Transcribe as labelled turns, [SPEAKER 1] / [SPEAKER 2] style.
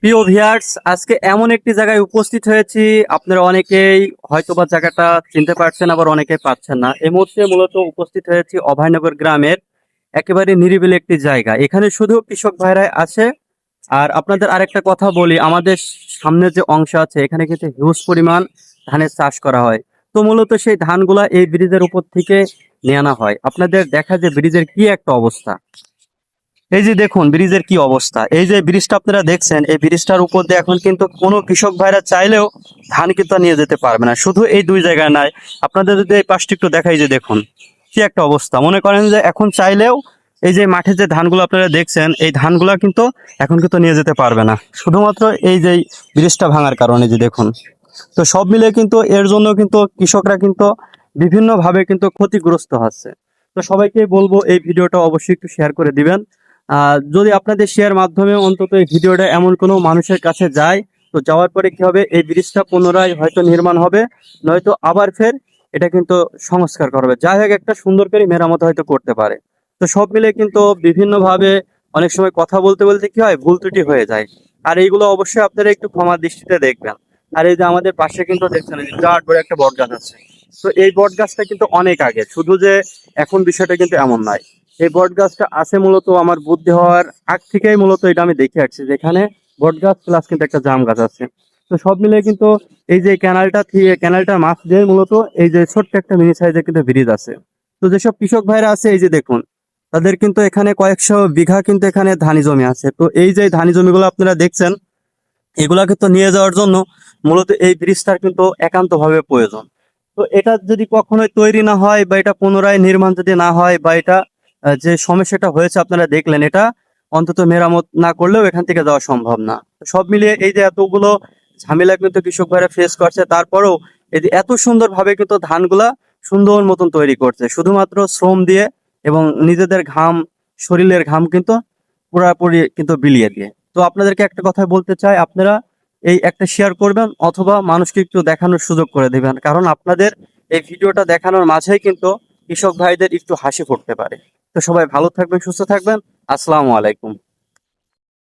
[SPEAKER 1] প্রিয় ভিউয়ার্স, আজকে এমন একটি জায়গায় উপস্থিত হয়েছি। আপনারা অনেকেই হয়তোবা জায়গাটা চিনতে পারছেন, আবার অনেকেই পারছেন না। এই মুহূর্তে মূলত উপস্থিত হয়েছি অভয়নগর গ্রামের একেবারে নিরিবিলি একটি জায়গা। এখানে শুধু কৃষক ভাইরাই আছে। আর আপনাদের আরেকটা কথা বলি, আমাদের সামনে যে অংশ আছে এখানে কিন্তু হিউজ পরিমাণ ধানের চাষ করা হয়। তো মূলত সেই ধানগুলা এই ব্রিজের উপর থেকে নিয়ে আনা হয়। আপনাদের দেখা যে ব্রিজের কি একটা অবস্থা। এই যে দেখুন ব্রিজের কি অবস্থা। এই যে ব্রিজটা আপনারা দেখছেন, এই ব্রিজটার উপর দিয়ে এখন কিন্তু কোনো কৃষক ভাইরা চাইলেও ধান কিন্তু নিয়ে যেতে পারবে না। শুধু এই দুই জায়গায় নাই, আপনাদের যদি এই পাশটি একটু দেখাই, যে দেখুন কি একটা অবস্থা। মনে করেন যে এখন চাইলেও এই যে মাঠে যে ধানগুলো আপনারা দেখছেন, এই ধানগুলো কিন্তু এখন কিন্তু নিয়ে যেতে পারবে না, শুধুমাত্র এই যে ব্রিজটা ভাঙার কারণে। যে দেখুন, তো সব মিলে কিন্তু এর জন্য কিন্তু কৃষকরা কিন্তু বিভিন্নভাবে কিন্তু ক্ষতিগ্রস্ত হচ্ছে। তো সবাইকে বলবো এই ভিডিওটা অবশ্যই একটু শেয়ার করে দিবেন। যদি আপনাদের শেয়ার মাধ্যমে অন্তত এই ভিডিওটা এমন কোনো মানুষের কাছে যায়, তো যাওয়ার পরে কি হবে, এই ব্রিজটা পুনরায় হয়তো নির্মাণ হবে, নয়তো আবার ফের এটা কিন্তু সংস্কার করবে, যাই হোক একটা সুন্দর করে মেরামত হয়তো করতে পারে। তো সব মিলে কিন্তু বিভিন্নভাবে অনেক সময় কথা বলতে বলতে কি হয়, ভুল ত্রুটি হয়ে যায়। আর এইগুলো অবশ্যই আপনারা একটু ক্ষমার দৃষ্টিতে দেখবেন। আর এই যে আমাদের পাশে কিন্তু দেখছেন, এই যে বিরাট বড় একটা বট গাছ আছে। তো এই বট গাছটা কিন্তু অনেক আগে, শুধু যে এখন বিষয়টা কিন্তু এমন নয়। এই বট গাছটা আছে মূলত আমার বুদ্ধি হওয়ার আগ থেকেই, মূলত এটা আমি দেখে আসছি, যেখানে বট গাছ প্লাস কিন্তু একটা জাম গাছ আছে। তো সব মিলিয়ে কিন্তু এই যে ক্যানালটার মাছ দিয়ে মূলত এই যে ছোট্ট একটা মিনি সাইজের কিন্তু ব্রিজ আছে। তো যেসব কৃষক ভাইরা আছে, এই যে দেখুন, তাদের কিন্তু এখানে কয়েকশো বিঘা কিন্তু এখানে ধানি জমি আছে। তো এই যে ধানি জমিগুলো আপনারা দেখছেন, এগুলাকে তো নিয়ে যাওয়ার জন্য মূলত এই ব্রিজটার কিন্তু একান্তভাবে প্রয়োজন। তো এটা যদি কখনোই তৈরি না হয়, বা এটা পুনরায় নির্মাণ যদি না হয়, বা এটা যে সমস্যাটা হয়েছে আপনারা দেখলেন, এটা অন্তত মেরামত না করলেও এখান থেকে যাওয়া সম্ভব না। তো সব মিলিয়ে এই যে এতগুলো ঝামেলা কিন্তু কৃষক ভাইরা ফেস করছে, তারপরেও এই যে এত সুন্দরভাবে কিন্তু ধানগুলা সুন্দর মতন তৈরি করছে, শুধুমাত্র শ্রম দিয়ে এবং নিজেদের ঘাম, শরীরের ঘাম কিন্তু পুরাপুরি কিন্তু বিলিয়ে দিয়ে। তো আপনাদেরকে একটা কথা বলতে চাই, আপনারা এই একটা শেয়ার করবেন, অথবা মানুষকে একটু দেখানোর সুযোগ করে দিবেন, কারণ আপনাদের এই ভিডিওটা দেখানোর মাঝেই কিন্তু কৃষক ভাইদের একটু হাসি ফুটতে পারে। তো সবাই ভালো থাকবেন, সুস্থ থাকবেন। আসসালামু আলাইকুম।